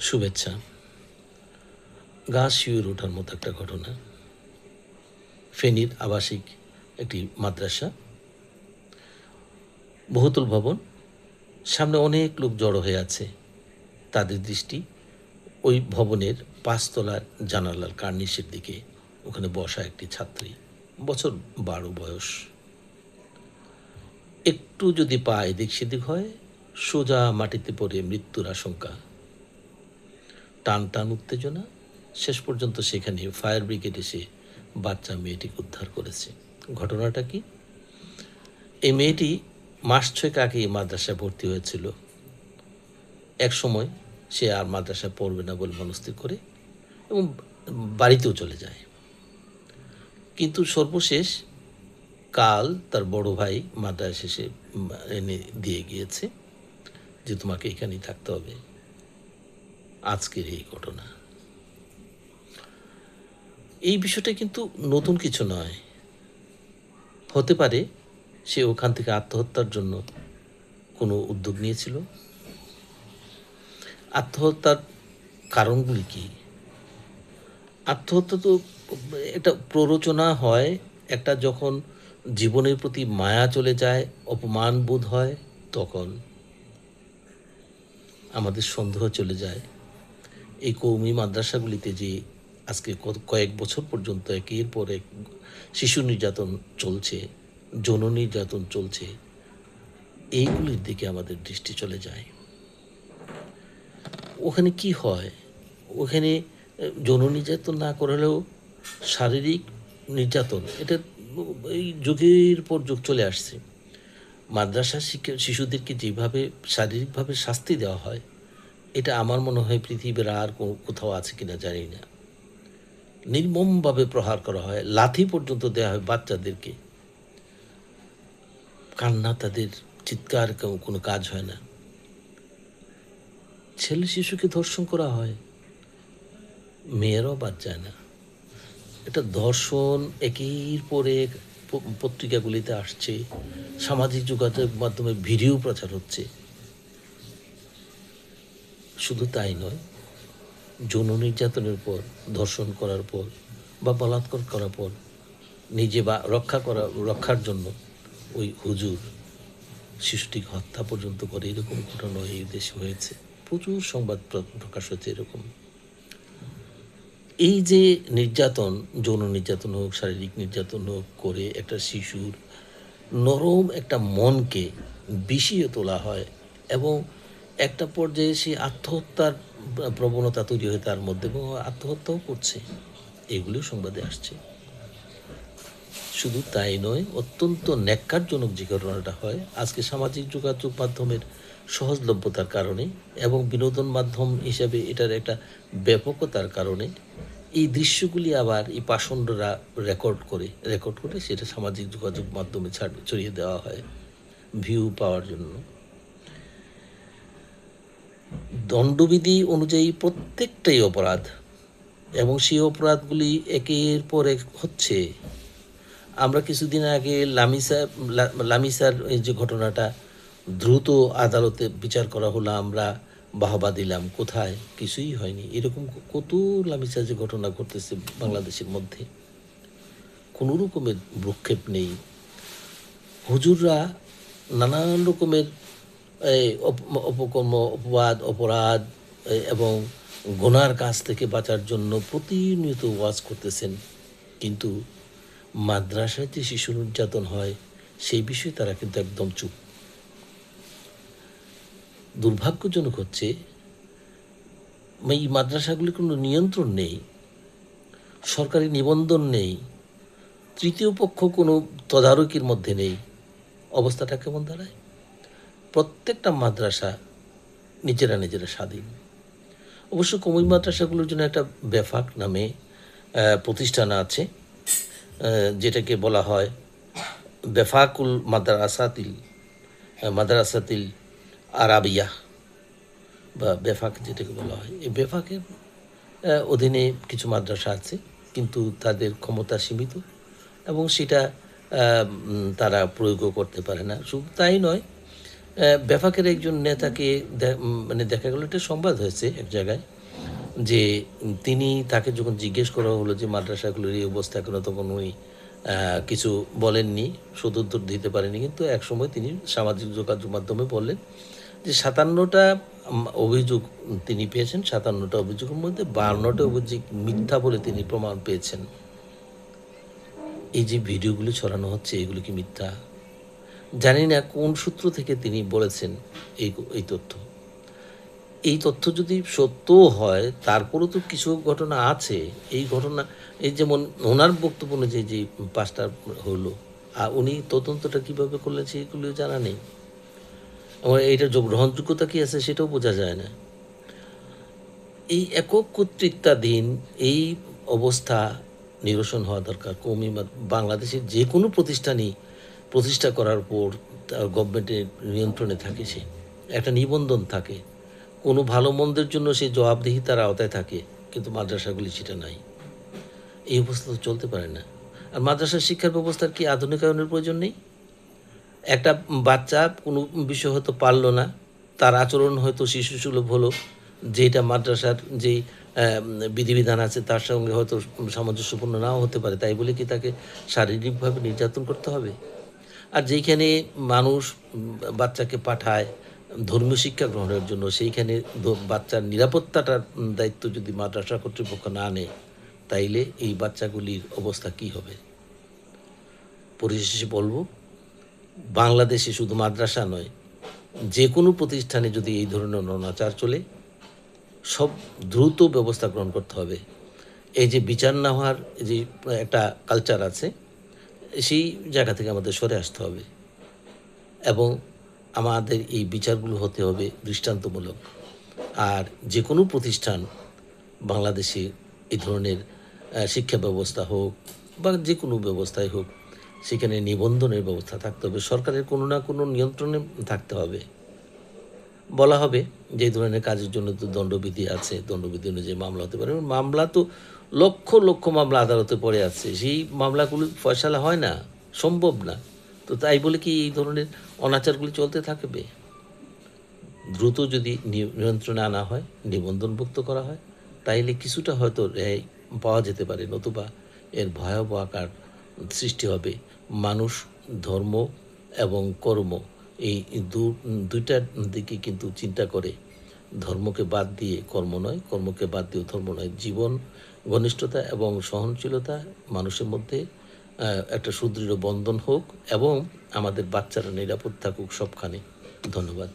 শুভেচ্ছা। গা শিউরে ওঠার মতো একটা ঘটনা। ফেনীর আবাসিক একটি মাদ্রাসা, বহুতল ভবন, সামনে অনেক লোক জড়ো হয়ে আছে। তাদের দৃষ্টি ওই ভবনের ৫ তলার জানালার কার্নিশের দিকে। ওখানে বসা একটি ছাত্রী, বছর ১২ বয়স। একটু যদি পা এদিক সেদিক হয়, সোজা মাটিতে পড়ে মৃত্যুর আশঙ্কা। টান টান উত্তেজনা, শেষ পর্যন্ত সেখানে ফায়ার ব্রিগেড এসে বাচ্চা মেয়েটিকে উদ্ধার করেছে। ঘটনাটা কি? এই মেয়েটি মাস ৬ আগে মাদ্রাসায় ভর্তি হয়েছিল। এক সময় সে আর মাদ্রাসায় পড়বে না বলে মনস্থির করে এবং বাড়িতেও চলে যায়। কিন্তু সর্বশেষ কাল তার বড় ভাই মাদ্রাসা শেষে এনে দিয়ে গিয়েছে যে তোমাকে এখানেই থাকতে হবে। আজকের এই ঘটনা, এই বিষয়টা কিন্তু নতুন কিছু নয়। হতে পারে সে ওখান থেকে আত্মহত্যার জন্য কোনো উদ্যোগ নিয়েছিল। আত্মহত্যার কারণগুলি কি? আত্মহত্যা তো একটা প্ররোচনা হয়, একটা যখন জীবনের প্রতি মায়া চলে যায়, অপমান বোধ হয়, তখন আমাদের সন্দেহ চলে যায়। এই কওমি মাদ্রাসাগুলিতে যে আজকে কয়েক বছর পর্যন্ত একের পর এক শিশু নির্যাতন চলছে, যৌন নির্যাতন চলছে, এইগুলির দিকে আমাদের দৃষ্টি চলে যায়। ওখানে কি হয়? ওখানে যৌন নির্যাতন না করলেও শারীরিক নির্যাতন, এটা এই যুগের পর যুগ চলে আসছে। মাদ্রাসা শিশুদেরকে যেভাবে শারীরিকভাবে শাস্তি দেওয়া হয়, এটা আমার মনে হয় পৃথিবীর আর কোথাও আছে কিনা জানি না। নির্মমভাবে প্রহার করা হয়, লাথি পর্যন্ত দেওয়া হয় বাচ্চাদেরকে। কান্না, তাদের চিৎকার কোনো কাজ হয় না। ছেলে শিশুকে ধর্ষণ করা হয়, মেয়েরাও বাদ যায় না। এটা ধর্ষণ একের পর এক পত্রিকাগুলিতে আসছে, সামাজিক যোগাযোগ মাধ্যমে ভিডিও প্রচার হচ্ছে। শুধু তাই নয়, যৌন নির্যাতনের পর, ধর্ষণ করার পর বা বলাৎকার করার পর নিজে বা রক্ষার জন্য ওই হুজুর শিশুটিকে হত্যা পর্যন্ত করে, এরকম ঘটনা এই দেশে হয়েছে। প্রচুর সংবাদ প্রকাশ হচ্ছে এরকম। এই যে নির্যাতন, যৌন নির্যাতন হোক, শারীরিক নির্যাতন হোক করে একটা শিশুর নরম একটা মনকে বিষিয়ে তোলা হয় এবং একটা পর্যায়ে সে আত্মহত্যার প্রবণতা তৈরি হয় তার মধ্যে এবং আত্মহত্যাও করছে। এগুলিও সংবাদে আসছে। শুধু তাই নয়, অত্যন্ত ন্যাক্কারজনক যে ঘটনাটা হয় আজকে সামাজিক যোগাযোগ মাধ্যমের সহজলভ্যতার কারণে এবং বিনোদন মাধ্যম হিসাবে এটার একটা ব্যাপকতার কারণে এই দৃশ্যগুলি আবার এই পাষণ্ডরা রেকর্ড করে সেটা সামাজিক যোগাযোগ মাধ্যমে ছড়িয়ে দেওয়া হয় ভিউ পাওয়ার জন্য। দণ্ডবিধি অনুযায়ী প্রত্যেকটাই অপরাধ এবং সেই অপরাধগুলি একের পর এক হচ্ছে। আমরা কিছুদিন আগে লামিসার এই যে ঘটনাটা দ্রুত আদালতে বিচার করা হলো, আমরা বাহবা দিলাম। কোথায়? কিছুই হয়নি। এরকম কত লামিসার যে ঘটনা ঘটতেছে বাংলাদেশের মধ্যে, কোনো রকমের ভ্রুক্ষেপ নেই। হুজুররা নানান রকমের অপকর্ম, অপবাদ, অপরাধ এবং গুনার কাছ থেকে বাঁচার জন্য প্রতিনিয়ত ওয়াজ করতেছেন, কিন্তু মাদ্রাসায় যে শিশু নির্যাতন হয় সেই বিষয়ে তারা কিন্তু একদম চুপ। দুর্ভাগ্যজনক হচ্ছে এই মাদ্রাসাগুলির কোনো নিয়ন্ত্রণ নেই, সরকারি নিবন্ধন নেই, তৃতীয় পক্ষ কোনো তদারকির মধ্যে নেই। অবস্থাটা কেমন দাঁড়ায়? প্রত্যেকটা মাদ্রাসা নিজেরা স্বাধীন। অবশ্য কওমি মাদ্রাসাগুলোর জন্য একটা বেফাক নামে প্রতিষ্ঠান আছে, যেটাকে বলা হয় বেফাকুল মাদ্রাসাতিল আরাবিয়া বা বেফাক, যেটাকে বলা হয়। এই বেফাকের অধীনে কিছু মাদ্রাসা আছে, কিন্তু তাদের ক্ষমতা সীমিত এবং সেটা তারা প্রয়োগও করতে পারে না। শুধু তাই নয়, ব্যাপকের একজন নেতাকে মানে দেখা গেল একটা সংবাদ হয়েছে এক জায়গায় যে তিনি তাকে যখন জিজ্ঞেস করা হলো যে মাদ্রাসাগুলোর এই অবস্থা এখনো, তখন উনি কিছু বলেননি, সদুত্তর দিতে পারেনি। কিন্তু একসময় তিনি সামাজিক যোগাযোগ মাধ্যমে বললেন যে ৫৭টা অভিযোগ তিনি পেয়েছেন। ৫৭টা অভিযোগের মধ্যে ৫২টা অভিযোগ মিথ্যা বলে তিনি প্রমাণ পেয়েছেন। এই যে ভিডিওগুলো ছড়ানো হচ্ছে, এগুলো কি মিথ্যা? জানি না কোন সূত্র থেকে তিনি বলেছেন এই তথ্য। এই তথ্য যদি সত্যও হয়, তারপরেও তো কিছু ঘটনা আছে। এই ঘটনা, এই যেমন ওনার বক্তব্য অনুযায়ী যে ৫টা হলো, উনি তদন্তটা কিভাবে করলেন সেগুলিও জানা নেই। এবং এইটার গ্রহণযোগ্যতা কি আছে সেটাও বোঝা যায় না। এই একক কর্তৃত্বাধীন এই অবস্থা নিরসন হওয়া দরকার। বাংলাদেশের যে কোনো প্রতিষ্ঠানই প্রতিষ্ঠা করার পর গভর্নমেন্টের নিয়ন্ত্রণে থাকে, সে একটা নিবন্ধন থাকে, কোনো ভালো মন্দের জন্য সে জবাবদিহিতার আওতায় থাকে। কিন্তু মাদ্রাসাগুলি সেটা নাই। এই অবস্থা তো চলতে পারে না। আর মাদ্রাসার শিক্ষার ব্যবস্থার কি আধুনিকায়নের প্রয়োজন নেই? একটা বাচ্চা কোনো বিষয় হয়তো পারল না, তার আচরণ হয়তো শিশুসুলভ হলো, যেটা মাদ্রাসার যেই বিধিবিধান আছে তার সঙ্গে হয়তো সামঞ্জস্যপূর্ণ নাও হতে পারে। তাই বলে কি তাকে শারীরিকভাবে নির্যাতন করতে হবে? আর যেইখানে মানুষ বাচ্চাকে পাঠায় ধর্মীয় শিক্ষা গ্রহণের জন্য, সেইখানে বাচ্চার নিরাপত্তাটার দায়িত্ব যদি মাদ্রাসা কর্তৃপক্ষ না নেয়, তাইলে এই বাচ্চাগুলির অবস্থা কী হবে? পরিশেষে বলব, বাংলাদেশে শুধু মাদ্রাসা নয়, যে কোনো প্রতিষ্ঠানে যদি এই ধরনের অনাচার চলে, সব দ্রুত ব্যবস্থা গ্রহণ করতে হবে। এই যে বিচার না হওয়ার যে একটা কালচার আছে, সেই জায়গা থেকে আমাদের সরে আসতে হবে এবং আমাদের এই বিচারগুলো হতে হবে দৃষ্টান্তমূলক। আর যে কোনো প্রতিষ্ঠান বাংলাদেশে এই ধরনের শিক্ষা ব্যবস্থা হোক বা যে কোনো ব্যবস্থায় হোক, সেখানে নিবন্ধনের ব্যবস্থা থাকতে হবে। সরকারের কোনো না কোনো নিয়ন্ত্রণে থাকতে হবে। বলা হবে যে এই ধরনের কাজের জন্য তো দণ্ডবিধি আছে, দণ্ডবিধি অনুযায়ী মামলা হতে পারে। মামলা তো লক্ষ লক্ষ মামলা আদালতে পড়ে আছে, সেই মামলাগুলো ফয়সালা হয় না, সম্ভব না। তো তাই বলে কি এই ধরনের অনাচারগুলি চলতে থাকবে? দ্রুত যদি নিয়ন্ত্রণে আনা হয়, নিবন্ধনভুক্ত করা হয়, তাইলে কিছুটা হয়তো রেহাই পাওয়া যেতে পারে। নতুবা এর ভয়াবহ আকার সৃষ্টি হবে। মানুষ ধর্ম এবং কর্ম, এই দুইটার দিকে কিন্তু চিন্তা করে। ধর্মকে বাদ দিয়ে কর্ম নয়, কর্মকে বাদ দিয়েও ধর্ম নয়। জীবন ঘনিষ্ঠতা এবং সহনশীলতা মানুষের মধ্যে একটা সুদৃঢ় বন্ধন হোক এবং আমাদের বাচ্চারা নিরাপদ থাকুক সবখানে। ধন্যবাদ।